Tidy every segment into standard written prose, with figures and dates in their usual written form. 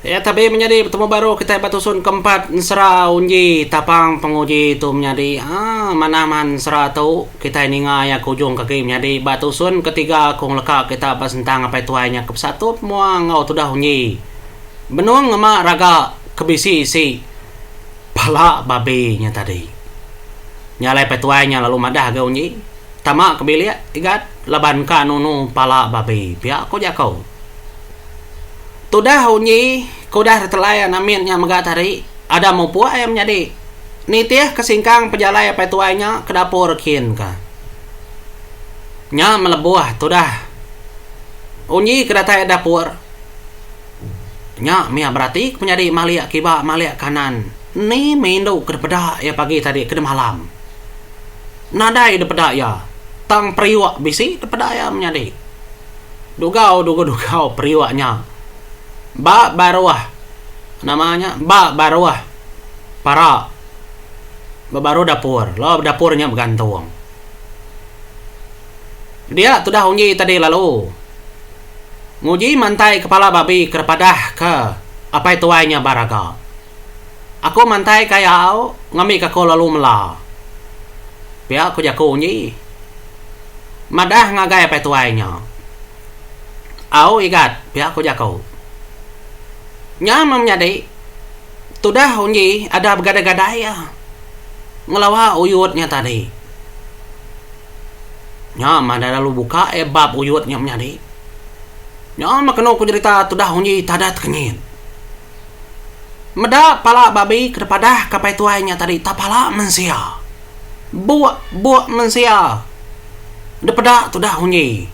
Ya tapi menjadi bertemu baru kita batusun keempat sera unji tapang penguji tu menjadi manaman sera tu kita ini ngaya kujung kaki menjadi batusun ketiga kung leka kita pasentang apa itu hanya ke satu semua ngau tu dah unji benung ngema raga kebisi si pala babinya tadi nyalai petuainya lalu madah ke unji tamak kebilia igat laban ka nunu pala babi pihak ko jakau tudah unyi kudah terlayan aminnya megatari ada mau puak ayam jadi nitih kesingkang pejalai apa tuainya ke dapur kin ka nya melebuah tudah unyi ke datai dapur nya mia berarti menjadi malia kiba malia kanan ni mindu ke peda ya pagi tadi ke malam nadai de peda ya tang priwak bisi de peda ya menjadi dugau priwaknya Ba Baruah namanya Ba Baruah para baru dapur lo dapurnya bergantung dia sudah unji tadi lalu nguji mantai kepala babi kepada ke apa itu wainya baraga aku mantai kayau ngami kako lalu mela pihak aku jago unji madah ngagai apa itu wainya au igat pihak aku jago nyamam nyadi tudah unji ada bergada-gada ya ngelawa uyutnya tadi nyam ada lalu buka bab uyutnya nyadi nyam kena ku cerita tudah unji tadat kenyit meda pala babi kepada kapai tuainya tadi tapala mensia buak mensia depada tudah unji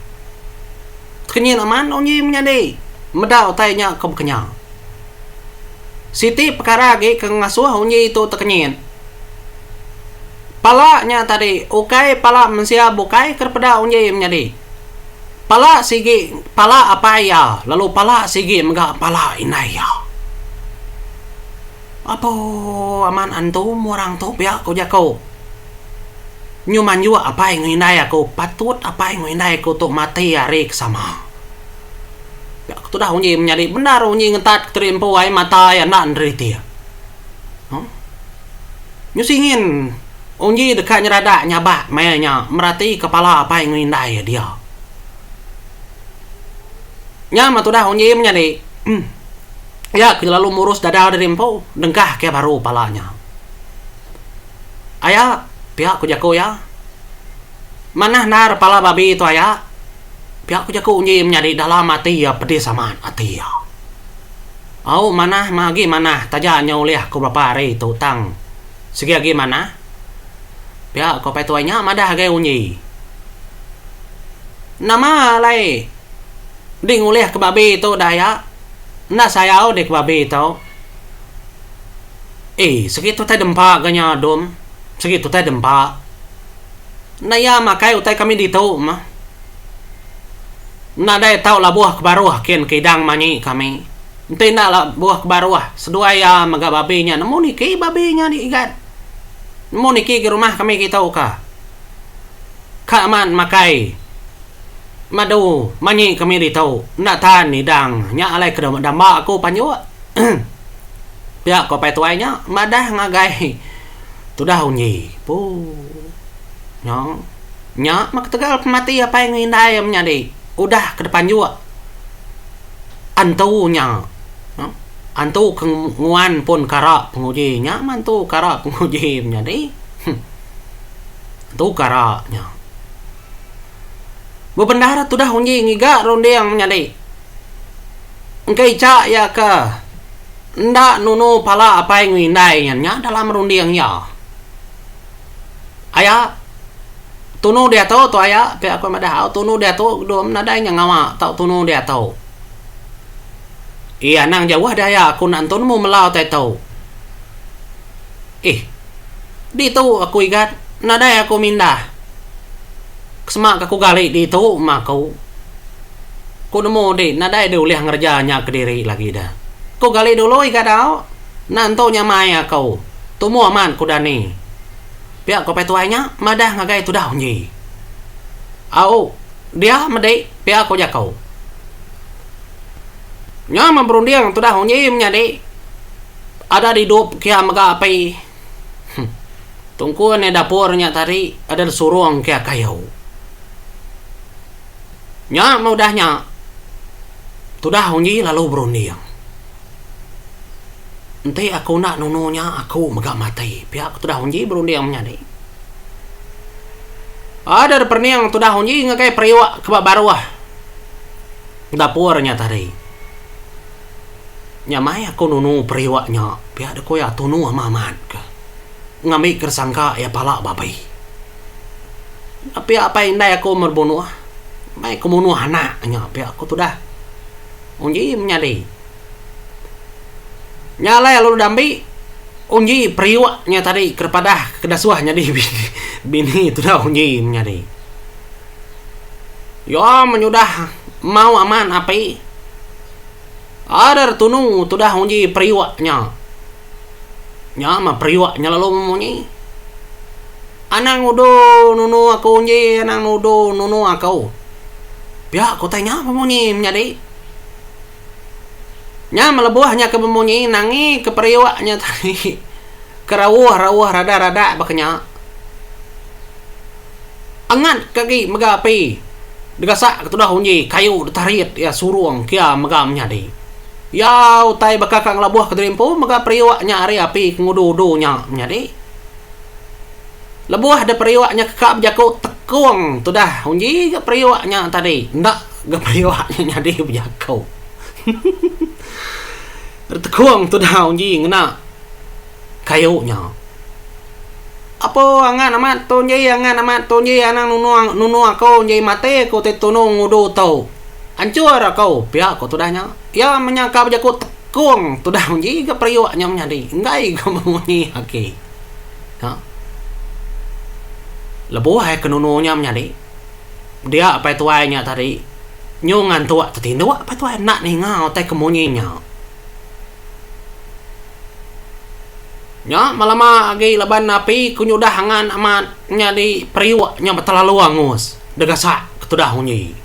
kenyit aman unji nyadi meda utainya ke kenyang Siti perkara lagi ke ngasuh unyi itu tekenyin palanya tadi ukai pala mensia bukai kepada unyi menjadi pala sigi pala apa ya lalu pala sigi enggak pala inaya apa aman antum orang tu pihak ko jako nyuman jua apa yang inaya ko patut apa yang inaya ko tu mati hari sama tu dah unyi menjadi benar unyi ngetat terimpu ai mata ya nak nderiti nyusingin unyi dekat nyerada nyabak mayanya merati kepala apa yang ngindai dia nyama tu dah unyi menjadi ya lalu murus dada terimpu dengkah ke baru palanya ayah pihak ku jago ya mana nar pala babi itu ayah pihak ku jago unyi menjadi dalam hati ya pedih sama hati ya au mana magi mana tajanya uliah ku berapa hari itu tang segi lagi mana pihak ku petuanya madah ge unyi nama lai ding uliah ke babi itu daya na saya dek babi itu segitu teh dempa ganya dom segitu teh dempa na ya makai utai kami ditau mah na dai tau lah buah kebaruah kian kidang mani kami ente na lah buah kebaruah sedua ya maga babinya nemu niki babinya di igat nemu niki ke rumah kami kita uka kaman makai madu mani kami di tau na tan ni dang nya alai ke damba aku panyo ya ko pai tuainya madah ngagai tu dah unyi pu nya mak tegal mati apa yang indai menjadi udah ke depan juga antunya antu kenguan pun kara pengujinya mantu kara penguji menjadi tu karanya bendahara tu dah unji ngiga ronde yang menjadi engkai cak ya ke ndak nunu pala apa yang ngindai nya dalam ronde yang ya ayah tunu dia tahu tu ayah pihak aku madah tunu dia tahu dom nadai yang ngawa tak tunu dia tahu iya nang jauh daya aku nantun mu melau tai tahu di tahu aku igat nadai aku mindah semak aku gali di tahu mak kau ku nemu di nadai dia ulih ngerjanya ke diri lagi dah ku gali dulu igat tau nantonya maya kau tumu aman ku dani pihak ko petuainya madah ngagai tu dah unyi au dia medai pihak ko jakau Nya memberunding tu dah hunyi menjadi ada di dop kia maga apai tungku ne dapurnya tadi ada suruang kia kayau nya mudahnya tu dah hunyi lalu berunding ente aku nak nununya aku maga mati pihak tu dah hunyi berunding menjadi ada perniang tu dah hunyi ngakai periwak ke baruah dapurnya tadi nyamai aku nunu periwaknya pihak aku ya tunu amamat ke ngambil kersangka ya pala babai tapi apa indai aku merbunuh mai aku bunuh anaknya pihak aku tu dah unji menyadi nyala lalu dambi unji periwaknya tadi kepada kedasuahnya di bini tu dah unji menyadi ya menyudah mau aman apai ada tunu tu dah hunji periwaknya nyama periwaknya lalu memunyi anang udo nunu aku hunji anang udo nunu aku biar aku tanya memunyi menjadi nyama lebuahnya ke memunyi nangi ke periwaknya tadi kerawuh rada baknya angat kaki megapi degasak tu dah hunji kayu tarit ya suruang kia megam nyadi ya utai bakakang labuh ke drimpo maka periwaknya ari api ngudu-udunya nyadi lebuh ada periwaknya kekap jako tekung tu dah hunji ke periwaknya tadi ndak ke periwaknya nyadi jako tekung tu dah hunji ngena kayunya apa angan amat tonje anang nunu aku nje mate ko te tunung ngudu tau hancur kau pihak kau tu dahnya ya menyangka berjaku tekung tu dah menji ke periwaknya menjadi enggak kau memunyi haki ha lebuh hai kenununya menjadi dia apa tuainya tadi nyungan tua tertindu apa tuai nak ni ngau tai kemunyinya nya malama agi laban api kunyudah hangan amat nyadi periwaknya terlalu angus degasak tu dah menji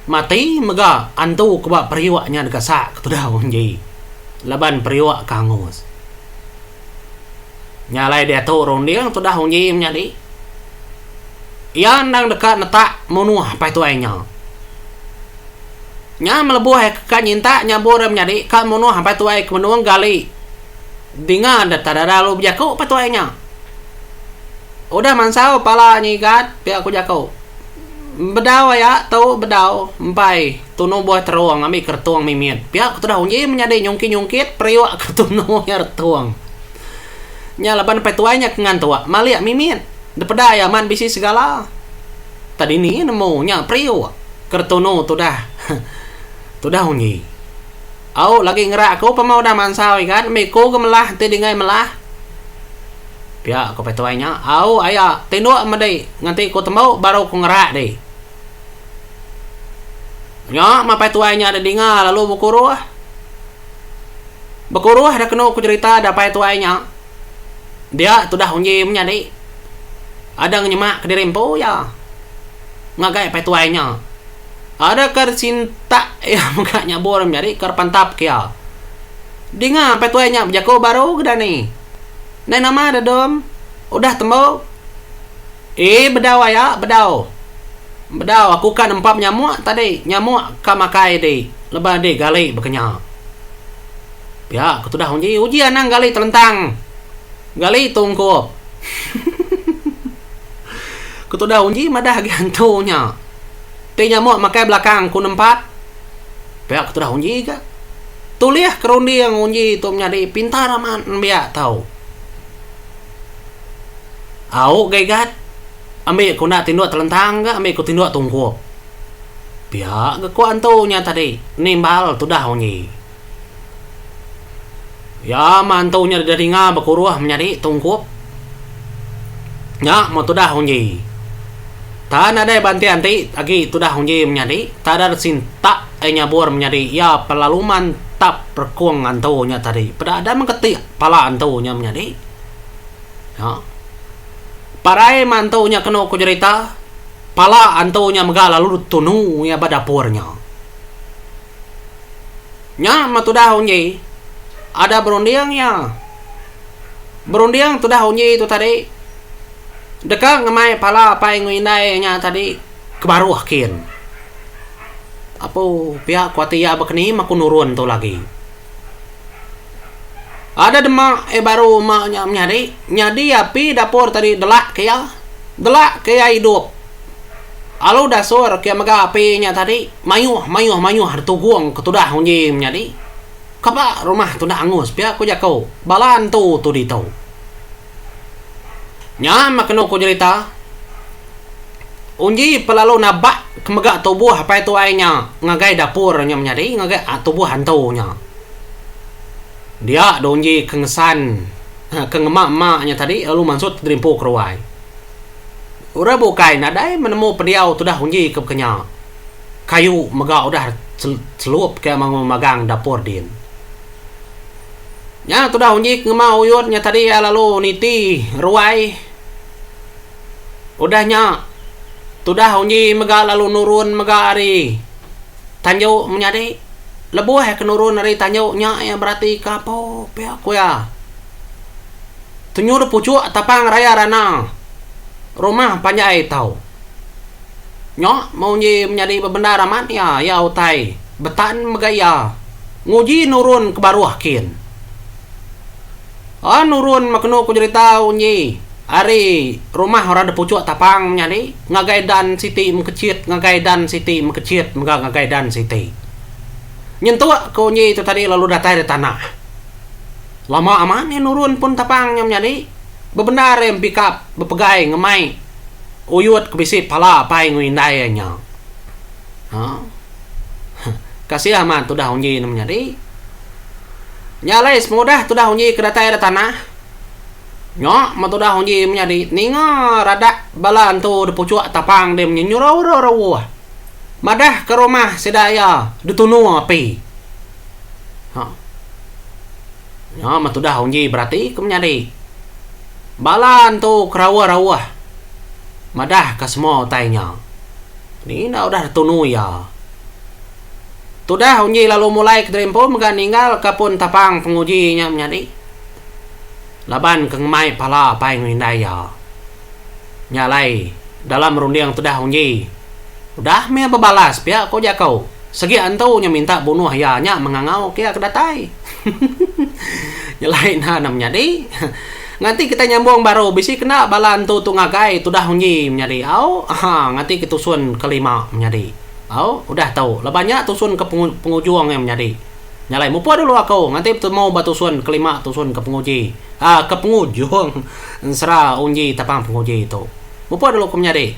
mati mega antu kebab periwaknya degasak tu dah hunji laban periwak kangus nyalai dia tu ronding tu dah hunji menjadi ia nang dekat netak munuh apa itu ainya nya melebuh ke nyinta nyabur menjadi ka munuh apa itu ai kemenuang gali dengan datar lalu berjaku apa itu ainya udah mansau pala nyigat pihak aku jaku bedau ya tau bedau empai tunu buah teruang ambil kertuang mimit pihak tu dah hunji menjadi nyungkit periwak kertunu ya retuang nyalaban petuanya kengan tua maliak mimit depeda ya man bisi segala tadi ni nemunya periwak kertunu tu dah hunji au lagi ngerak aku pemau dah mansau kan meko gemelah tedingai melah pihak ko petuanya au aya tinduk medai nganti ko tembau baru ko ngerak deh nya mapai tuainya ada dinga lalu bukuruh ada kena ku cerita ada pai tuainya dia tu dah hunji menjadi ada nyemak ke dirimpo ya ngagai pai tuainya ada kercinta ya mukanya bor menjadi kerpantap kia dinga pai tuainya berjako baru gedani nai nama ada dom udah tembau bedau ya bedau aku kan empap nyamuk tadi nyamuk kamakai deh lebah deh gali bekenya ya aku tu dah uji anang gali telentang gali tungku aku tu dah uji madah gantunya te nyamuk makai belakang ku nempat ya aku tu dah uji ka tuliah kerundi yang uji tu nyari pintar aman biak tahu au gaigat ambil ku nak tinduk telentang ke ambil ku tinduk tungku pihak ke ku antunya tadi nimbal tu dah hunyi ya mantunya dari ngah berkuruh menjadi tungku ya mau tu dah hunyi tak ada banti anti lagi tu dah hunyi menjadi tak ada sinta nyabur menjadi ya pelalu mantap perkuang antunya tadi pada ada mengketik pala antunya menjadi ya parai mantaunya kena ku cerita pala antaunya megala lalu tunu ya pada dapurnya nya matudah unyi ada berundingnya berunding tudah unyi itu tadi dekat ngemai pala apa yang ngindai nya tadi kebaru akin apa pihak kuatia bekeni maku nurun tu lagi ada demak baru maknya nyadi api dapur tadi delak kaya hidup alu dasur kaya maga api nya tadi mayuh tuguang ketudah unyi nyadi kapa rumah tu dah angus pihak ku jakau balan tu di tau nya makno ku cerita unji pelalu nabak kemegak tubuh apa itu ainya ngagai dapur nya nyadi ngagai tubuh hantunya dia donji kengesan kengemak-maknya tadi lalu maksud drimpu keruai ura bukai nadai menemu pediau tu dah unji ke kenya kayu megak udah celup kayak magang dapur din nya tu dah unji ngema uyutnya tadi lalu niti ruai udahnya tu dah unji mega lalu nurun mega ari tanjau menyadi lebuh ke nurun ari tanjau nya ya berarti kapo pihak ku ya tunyur pucuk tapang raya rana rumah panjai tau nya mau unji menyadi bebenda ramat ya utai betan megaya nguji nurun ke baru akin nurun makno ku cerita unyi ari rumah orang ada pucuk tapang nyadi ngagai dan siti mekecit ngagai dan siti nyentuh ku unyi itu tadi lalu datai di tanah lama aman ni nurun pun tapangnya nyadi bebenar yang pikap bepegai ngemai uyut kebisi pala pai nguindainya kasih aman tu dah unyi namanya di nyalai semudah tu dah unyi kedatai di tanah nya matudah unji menyadi ninga rada balan tu de pucuk tapang dem nyurau madah ke rumah sedaya ditunu api nya matudah unji berarti ke menyadi balan tu kerawa madah ke semua tainya ni dah udah ditunu ya tudah unji lalu mulai ke drempo mega ninggal kapun tapang pengujinya menyadi laban kengemai pala apa yang ngindaya nyalai dalam runding tu dah unji udah me bebalas pihak ko jakau segi antau nya minta bunuh ya nya mengangau kia kedatai nyalai namanya di nganti kita nyambung baru bisi kena balan tu ngagai tu dah unji menjadi nganti ketusun kelima menjadi udah tahu lebanya tusun ke pengujung yang menjadi nyalai mupo dulu aku nanti mau batusun kelima tusun ke penguji ke pengujung serah unji tapang penguji itu mupo dulu aku menjadi